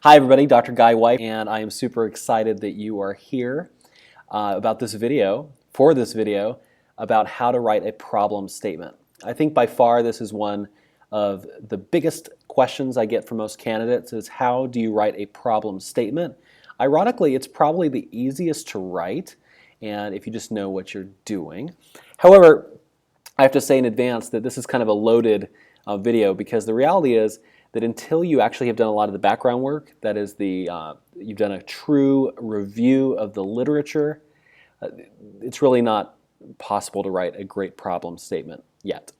Hi everybody, Dr. Guy White, and I am super excited that you are here for this video, about how to write a problem statement. I think by far this is one of the biggest questions I get from most candidates is how do you write a problem statement? Ironically, it's probably the easiest to write, and if you just know what you're doing. However, I have to say in advance that this is kind of a loaded video because the reality is that until you actually have done a lot of the background work, that is you've done a true review of the literature, it's really not possible to write a great problem statement yet.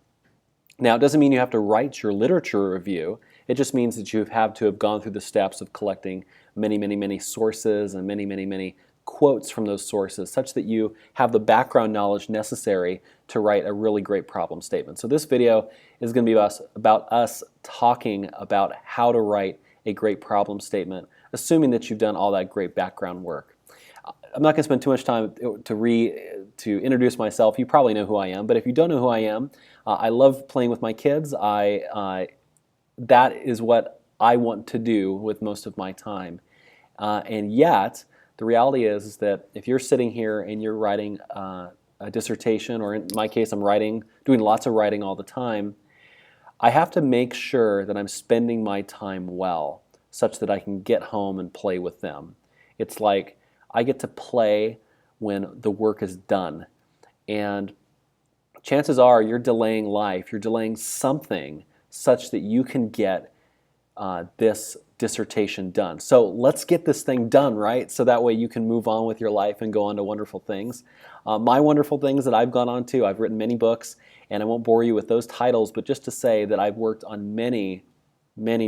Now, it doesn't mean you have to write your literature review. It just means that you have to have gone through the steps of collecting many sources and many quotes from those sources such that you have the background knowledge necessary to write a really great problem statement. So this video is going to be about us talking about how to write a great problem statement, assuming that you've done all that great background work. I'm not going to spend too much time to introduce myself. You probably know who I am, but if you don't know who I am, I love playing with my kids. That is what I want to do with most of my time. And yet, the reality is that if you're sitting here and you're writing a dissertation, or in my case, I'm doing lots of writing all the time, I have to make sure that I'm spending my time well, such that I can get home and play with them. It's like I get to play when the work is done. And chances are you're delaying life, you're delaying something such that you can get this dissertation done. So let's get this thing done, right? So that way you can move on with your life and go on to wonderful things. My wonderful things that I've gone on to, I've written many books, and I won't bore you with those titles, but just to say that I've worked on many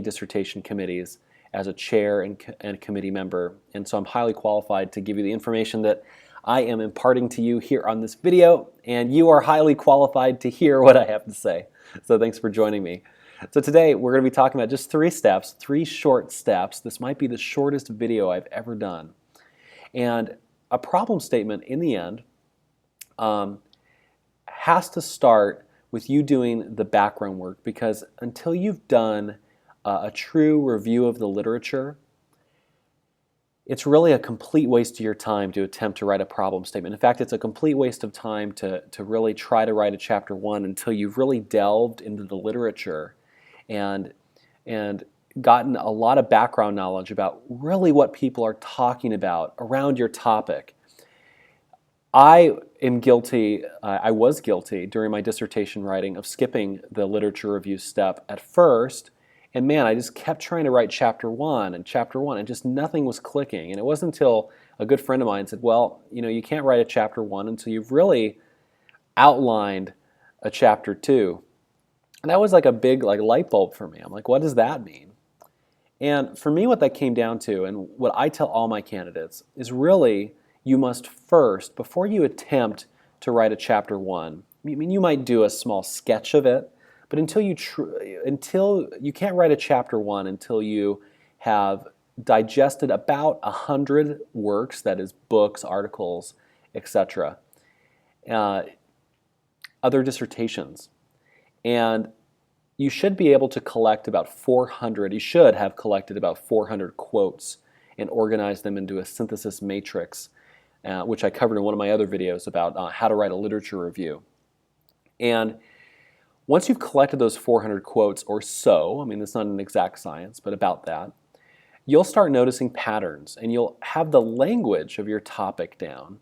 dissertation committees as a chair and committee member, and so I'm highly qualified to give you the information that I am imparting to you here on this video, and you are highly qualified to hear what I have to say. So thanks for joining me. So today we're going to be talking about just three short steps. This might be the shortest video I've ever done. And a problem statement in the end has to start with you doing the background work, because until you've done a true review of the literature, it's really a complete waste of your time to attempt to write a problem statement. In fact, it's a complete waste of time to really try to write a chapter 1 until you've really delved into the literature and gotten a lot of background knowledge about really what people are talking about around your topic. I was guilty during my dissertation writing of skipping the literature review step at first, and man, I just kept trying to write chapter 1, and just nothing was clicking. And it wasn't until a good friend of mine said, well, you can't write a chapter 1 until you've really outlined a chapter 2. And that was like a big light bulb for me. I'm like, what does that mean? And for me, what that came down to, and what I tell all my candidates, is really you must first, before you attempt to write a chapter 1, I mean, you might do a small sketch of it, but until you can't write a chapter 1 until you have digested about 100 works, that is books, articles, etc., other dissertations. And you should be able to collect about 400, you should have collected about 400 quotes and organized them into a synthesis matrix, which I covered in one of my other videos about how to write a literature review. And once you've collected those 400 quotes or so, I mean, it's not an exact science, but about that, you'll start noticing patterns, and you'll have the language of your topic down,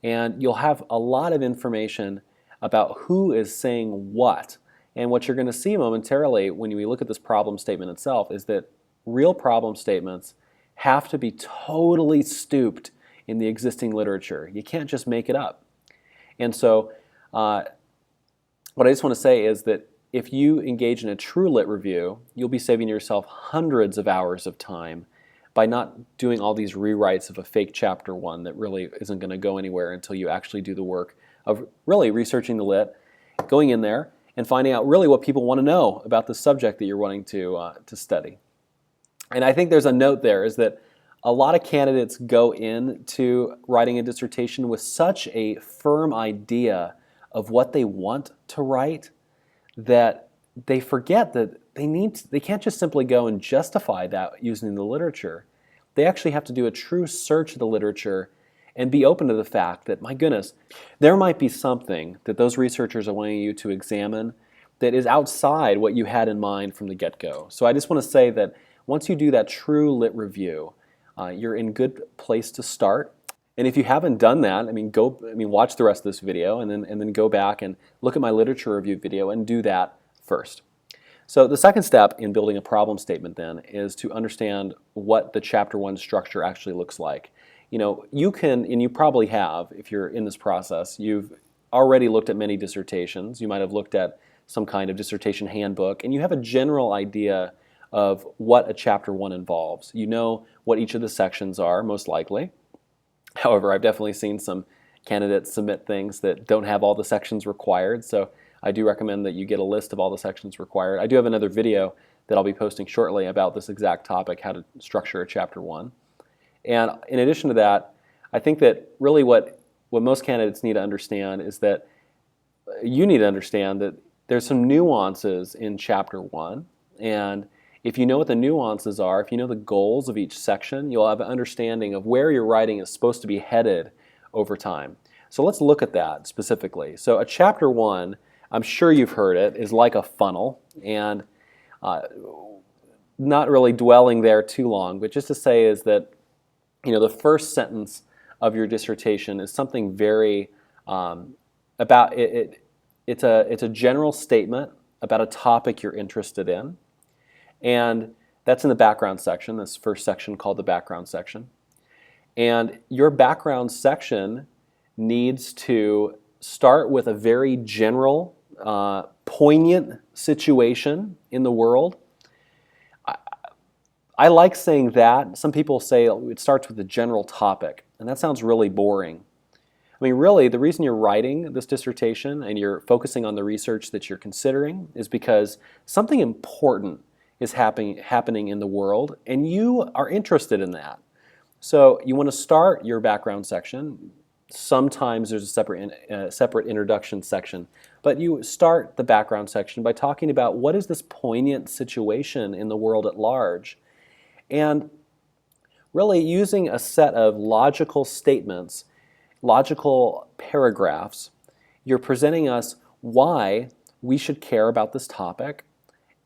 and you'll have a lot of information about who is saying what. And what you're going to see momentarily when you look at this problem statement itself is that real problem statements have to be totally stooped in the existing literature. You can't just make it up. And so what I just want to say is that if you engage in a true lit review, you'll be saving yourself hundreds of hours of time by not doing all these rewrites of a fake chapter 1 that really isn't going to go anywhere until you actually do the work of really researching the lit, going in there, and finding out really what people want to know about the subject that you're wanting to study. And I think there's a note there is that a lot of candidates go into writing a dissertation with such a firm idea of what they want to write that they forget that they can't just simply go and justify that using the literature. They actually have to do a true search of the literature and be open to the fact that, my goodness, there might be something that those researchers are wanting you to examine that is outside what you had in mind from the get-go. So I just want to say that once you do that true lit review, you're in good place to start. And if you haven't done that, watch the rest of this video and then go back and look at my literature review video and do that first. So the second step in building a problem statement then is to understand what the chapter 1 structure actually looks like. You can, and you probably have, if you're in this process, you've already looked at many dissertations. You might have looked at some kind of dissertation handbook, and you have a general idea of what a chapter 1 involves. You know what each of the sections are, most likely. However, I've definitely seen some candidates submit things that don't have all the sections required, so I do recommend that you get a list of all the sections required. I do have another video that I'll be posting shortly about this exact topic, how to structure a chapter 1. And in addition to that, I think that really what most candidates need to understand is that you need to understand that there's some nuances in chapter 1, and if you know what the nuances are, if you know the goals of each section, you'll have an understanding of where your writing is supposed to be headed over time. So let's look at that specifically. So a chapter 1, I'm sure you've heard it, is like a funnel, and not really dwelling there too long, but just to say is that the first sentence of your dissertation is something very about it. It's a general statement about a topic you're interested in, and that's in the background section, this first section called the background section. And your background section needs to start with a very general, poignant situation in the world. I like saying that. Some people say it starts with a general topic, and that sounds really boring. Really, the reason you're writing this dissertation and you're focusing on the research that you're considering is because something important is happening in the world, and you are interested in that. So you want to start your background section. Sometimes there's a separate introduction section, but you start the background section by talking about what is this poignant situation in the world at large, and really using a set of logical statements, logical paragraphs. You're presenting us why we should care about this topic,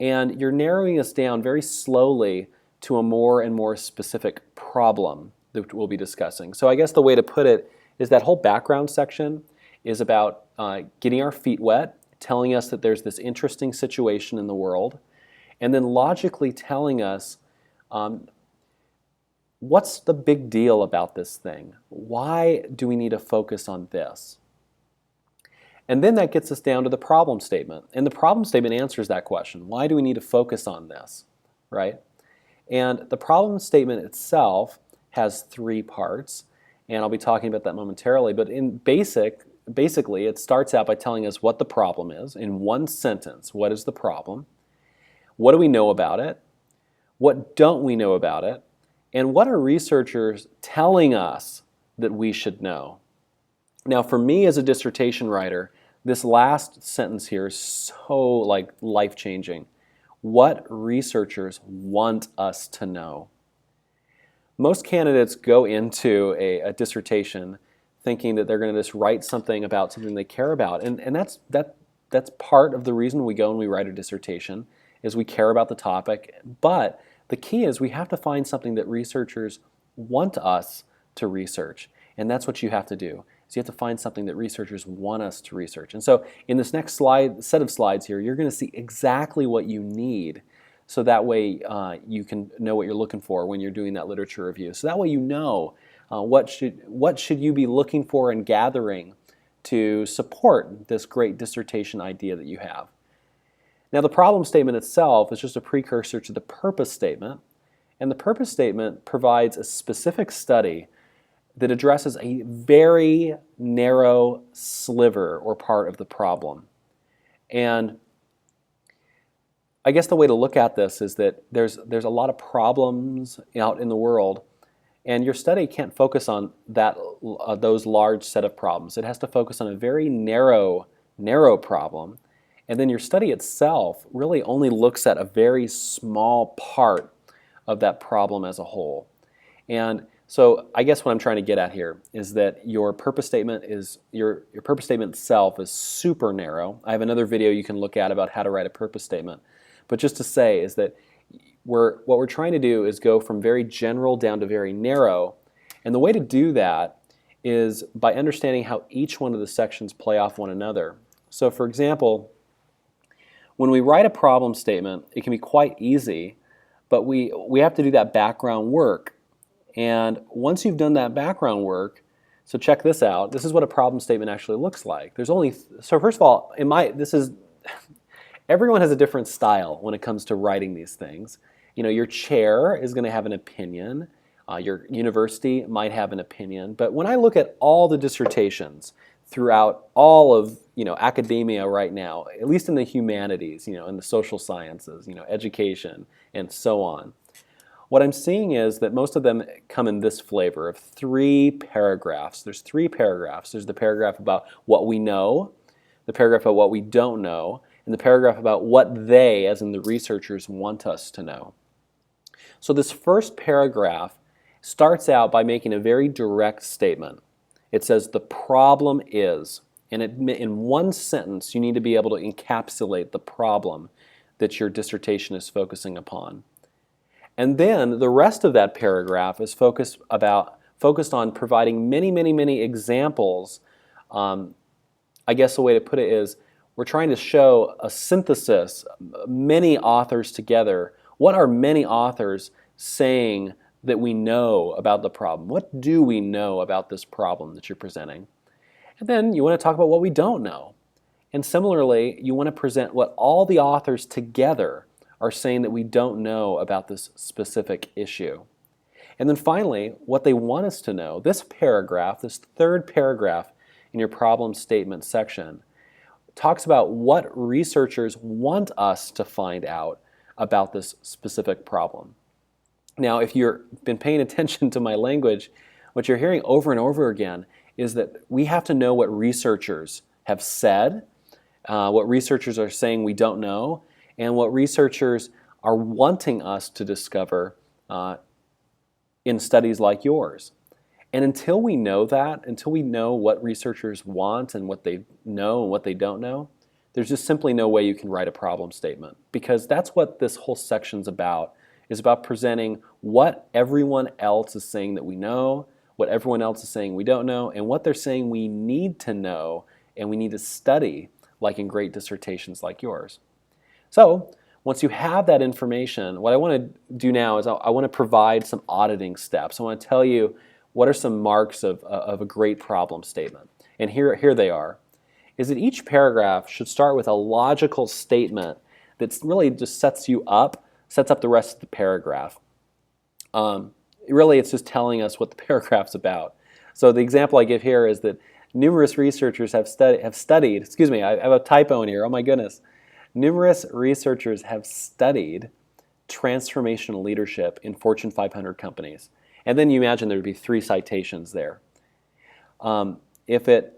and you're narrowing us down very slowly to a more and more specific problem that we'll be discussing. So I guess the way to put it is that whole background section is about getting our feet wet, telling us that there's this interesting situation in the world, and then logically telling us what's the big deal about this thing? Why do we need to focus on this? And then that gets us down to the problem statement. And the problem statement answers that question. Why do we need to focus on this? Right? And the problem statement itself has 3 parts, and I'll be talking about that momentarily, but in basically it starts out by telling us what the problem is in one sentence. What is the problem? What do we know about it? What don't we know about it? And what are researchers telling us that we should know? Now, for me as a dissertation writer, this last sentence here is so life-changing. What researchers want us to know. Most candidates go into a dissertation thinking that they're going to just write something about something they care about, and that's part of the reason we go and we write a dissertation, is we care about the topic. But the key is we have to find something that researchers want us to research, and that's what you have to do. So you have to find something that researchers want us to research. And so in this next set of slides here, you're going to see exactly what you need, so that way you can know what you're looking for when you're doing that literature review. So that way you know what should you be looking for and gathering to support this great dissertation idea that you have. Now, the problem statement itself is just a precursor to the purpose statement, and the purpose statement provides a specific study that addresses a very narrow sliver or part of the problem. And I guess the way to look at this is that there's a lot of problems out in the world, and your study can't focus on those large set of problems. It has to focus on a very narrow problem. And then your study itself really only looks at a very small part of that problem as a whole. And so I guess what I'm trying to get at here is that your purpose statement your purpose statement itself is super narrow. I have another video you can look at about how to write a purpose statement. But just to say is that what we're trying to do is go from very general down to very narrow. And the way to do that is by understanding how each one of the sections play off one another. So for example, when we write a problem statement, it can be quite easy, but we have to do that background work. And once you've done that background work, so check this out. This is what a problem statement actually looks like. So first of all, everyone has a different style when it comes to writing these things. You know, your chair is going to have an opinion. Your university might have an opinion. But when I look at all the dissertations throughout all of academia right now, at least in the humanities, in the social sciences, education, and so on, what I'm seeing is that most of them come in this flavor of 3 paragraphs. There's 3 paragraphs. There's the paragraph about what we know, the paragraph about what we don't know, and the paragraph about what they, as in the researchers, want us to know. So this first paragraph starts out by making a very direct statement. It says the problem is, and in one sentence you need to be able to encapsulate the problem that your dissertation is focusing upon. And then the rest of that paragraph is focused on providing many, many, many examples. I guess the way to put it is we're trying to show a synthesis, many authors together. What are many authors saying that we know about the problem? What do we know about this problem that you're presenting? And then you want to talk about what we don't know. And similarly, you want to present what all the authors together are saying that we don't know about this specific issue. And then finally, what they want us to know, this paragraph, this third paragraph in your problem statement section, talks about what researchers want us to find out about this specific problem. Now, if you've been paying attention to my language, what you're hearing over and over again is that we have to know what researchers have said, what researchers are saying we don't know, and what researchers are wanting us to discover in studies like yours. And until we know that, until we know what researchers want and what they know and what they don't know, there's just simply no way you can write a problem statement, because that's what this whole section's about, is about presenting what everyone else is saying that we know, what everyone else is saying we don't know, and what they're saying we need to know and we need to study, like in great dissertations like yours. So once you have that information, what I want to do now is I want to provide some auditing steps. I want to tell you what are some marks of a great problem statement. And here they are. Is that each paragraph should start with a logical statement that really just sets up the rest of the paragraph. Really, it's just telling us what the paragraph's about. So the example I give here is that numerous researchers have studied, excuse me, I have a typo in here, oh my goodness. Numerous researchers have studied transformational leadership in Fortune 500 companies. And then you imagine there would be 3 citations there. If it's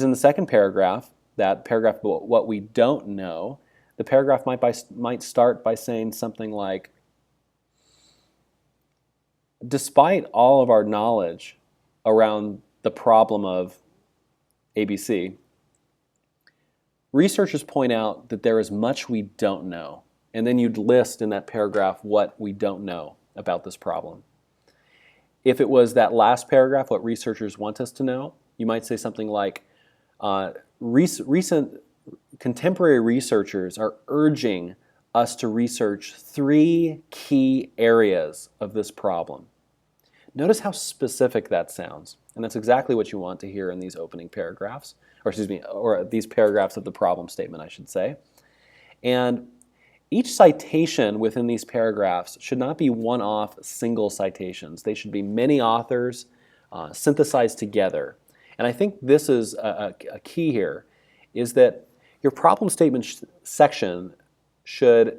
in the second paragraph, that paragraph about what we don't know, the paragraph might start by saying something like, despite all of our knowledge around the problem of ABC, researchers point out that there is much we don't know. And then you'd list in that paragraph what we don't know about this problem. If it was that last paragraph, what researchers want us to know, you might say something like, recent contemporary researchers are urging us to research 3 key areas of this problem. Notice how specific that sounds. And that's exactly what you want to hear in these opening paragraphs, or these paragraphs of the problem statement, I should say. And each citation within these paragraphs should not be one-off single citations. They should be many authors synthesized together. And I think this is a key here, is that your problem statement section should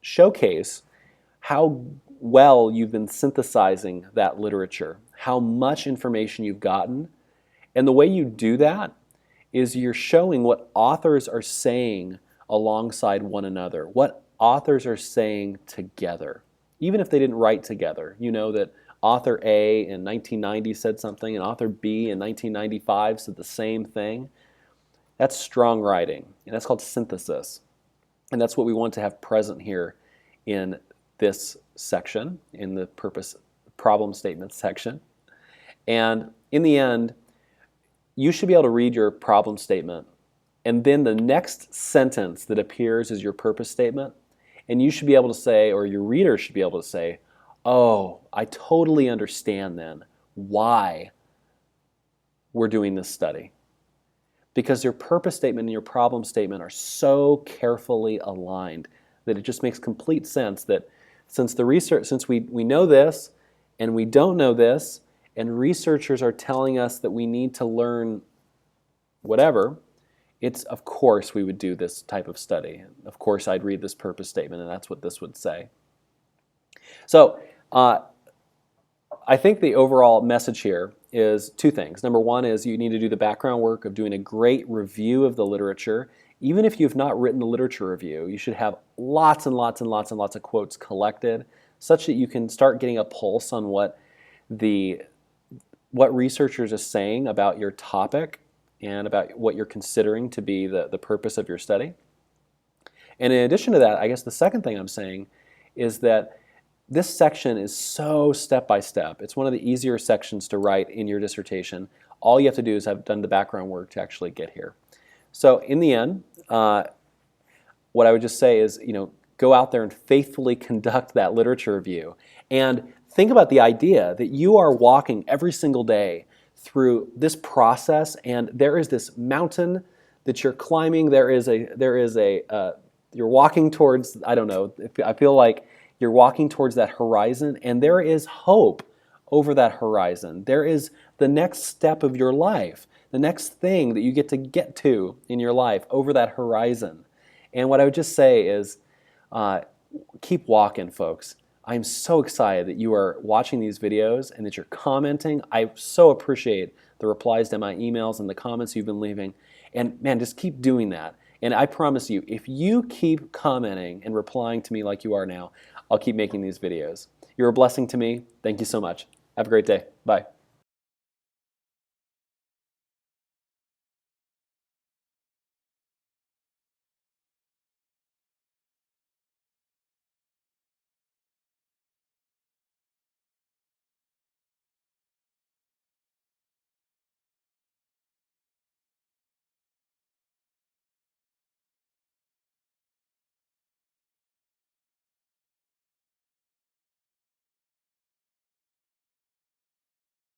showcase how well you've been synthesizing that literature, how much information you've gotten. And the way you do that is you're showing what authors are saying alongside one another, what authors are saying together. Even if they didn't write together, you know that author A in 1990 said something and author B in 1995 said the same thing. That's strong writing, and that's called synthesis. And that's what we want to have present here in this section, in the purpose problem statement section. And in the end, you should be able to read your problem statement, and then the next sentence that appears is your purpose statement, and you should be able to say, or your reader should be able to say, oh, I totally understand then why we're doing this study. Because your purpose statement and your problem statement are so carefully aligned that it just makes complete sense that since we know this and we don't know this, and researchers are telling us that we need to learn whatever, it's of course we would do this type of study. Of course I'd read this purpose statement, and that's what this would say. So I think the overall message here is two things. Number one is you need to do the background work of doing a great review of the literature. Even if you've not written the literature review, you should have lots and lots and lots and lots of quotes collected such that you can start getting a pulse on what researchers are saying about your topic and about what you're considering to be the purpose of your study. And in addition to that, I guess the second thing I'm saying is that this section is so step-by-step. It's one of the easier sections to write in your dissertation. All you have to do is have done the background work to actually get here. So in the end, what I would just say is, go out there and faithfully conduct that literature review. And think about the idea that you are walking every single day through this process, and there is this mountain that you're climbing. You're walking towards, I don't know, I feel like you're walking towards that horizon, and there is hope over that horizon. There is the next step of your life, the next thing that you get to in your life over that horizon. And what I would just say is, keep walking, folks. I'm so excited that you are watching these videos and that you're commenting. I so appreciate the replies to my emails and the comments you've been leaving. And man, just keep doing that. And I promise you, if you keep commenting and replying to me like you are now, I'll keep making these videos. You're a blessing to me. Thank you so much. Have a great day. Bye.